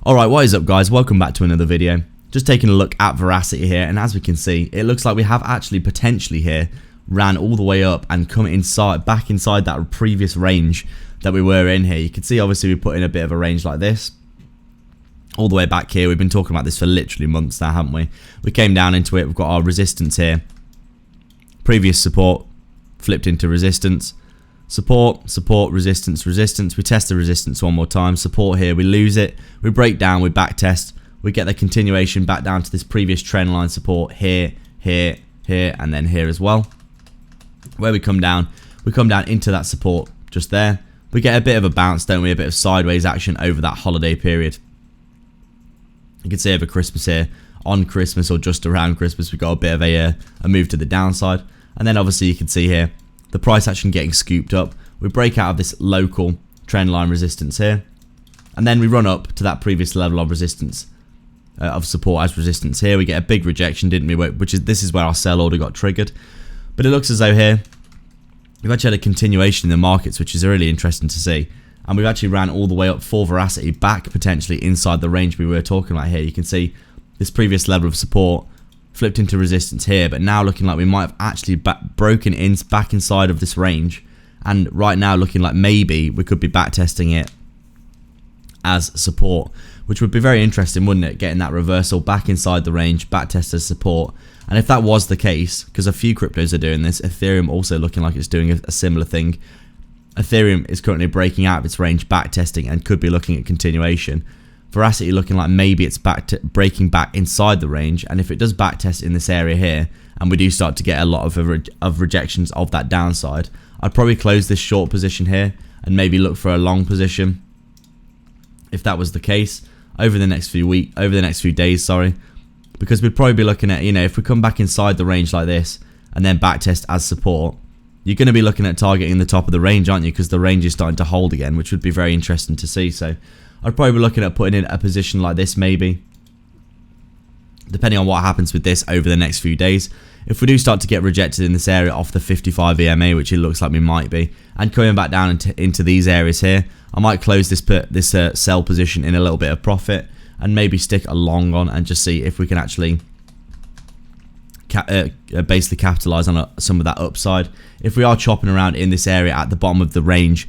Alright, what is up guys, welcome back to another video. Just taking a look at Verasity here, and as we can see, it looks like we have actually potentially here ran all the way up and come back inside that previous range that we were in here. You can see obviously we put in a bit of a range like this all the way back here. We've been talking about this for literally months now, haven't we? We came down into it, we've got our resistance here, previous support flipped into resistance, support, support, resistance, resistance. We test the resistance one more time, support here, we lose it, we break down, we back test, we get the continuation back down to this previous trend line support here, here, here, and then here as well. Where we come down into that support just there. We get a bit of a bounce, don't we? A bit of sideways action over that holiday period. You can see over Christmas here, on Christmas or just around Christmas, we got a bit of a move to the downside. And then obviously you can see here, the price action getting scooped up. We break out of this local trend line resistance here. And then we run up to that previous level of resistance, of support as resistance here. We get a big rejection, didn't we? This is where our sell order got triggered. But it looks as though here, we've actually had a continuation in the markets, which is really interesting to see. And we've actually ran all the way up for Verasity, back potentially inside the range we were talking about here. You can see this previous level of support flipped into resistance here, but now looking like we might have actually broken in back inside of this range. And right now looking like maybe we could be back testing it as support, which would be very interesting, wouldn't it? Getting that reversal back inside the range, back test as support. And if that was the case, because a few cryptos are doing this, Ethereum also looking like it's doing a similar thing. Ethereum is currently breaking out of its range, back testing, and could be looking at continuation. Verasity looking like maybe it's breaking back inside the range, and if it does back test in this area here, and we do start to get a lot of rejections of that downside, I'd probably close this short position here and maybe look for a long position. If that was the case, over the next few days, sorry, because we'd probably be looking at, if we come back inside the range like this and then back test as support, you're going to be looking at targeting the top of the range, aren't you? Because the range is starting to hold again, which would be very interesting to see. So I'd probably be looking at putting in a position like this maybe, depending on what happens with this over the next few days. If we do start to get rejected in this area off the 55 EMA, which it looks like we might be, and coming back down into these areas here, I might close this sell position in a little bit of profit and maybe stick a long on and just see if we can actually basically capitalize on some of that upside. If we are chopping around in this area at the bottom of the range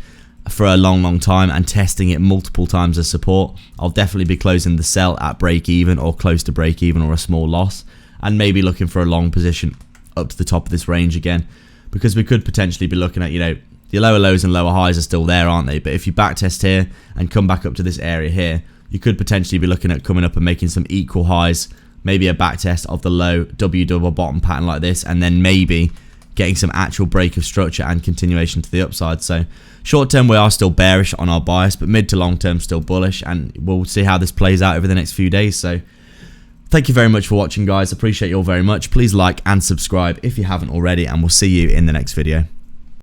for a long time and testing it multiple times as support, I'll definitely be closing the sell at break even or close to break even or a small loss, and maybe looking for a long position up to the top of this range again, because we could potentially be looking at, the lower lows and lower highs are still there, aren't they? But if you back test here and come back up to this area here, you could potentially be looking at coming up and making some equal highs, maybe a back test of the low W double bottom pattern like this, and then maybe getting some actual break of structure and continuation to the upside. So short term we are still bearish on our bias, but mid to long term still bullish, and we'll see how this plays out over the next few days. So thank you very much for watching guys, appreciate you all very much. Please like and subscribe if you haven't already, and we'll see you in the next video.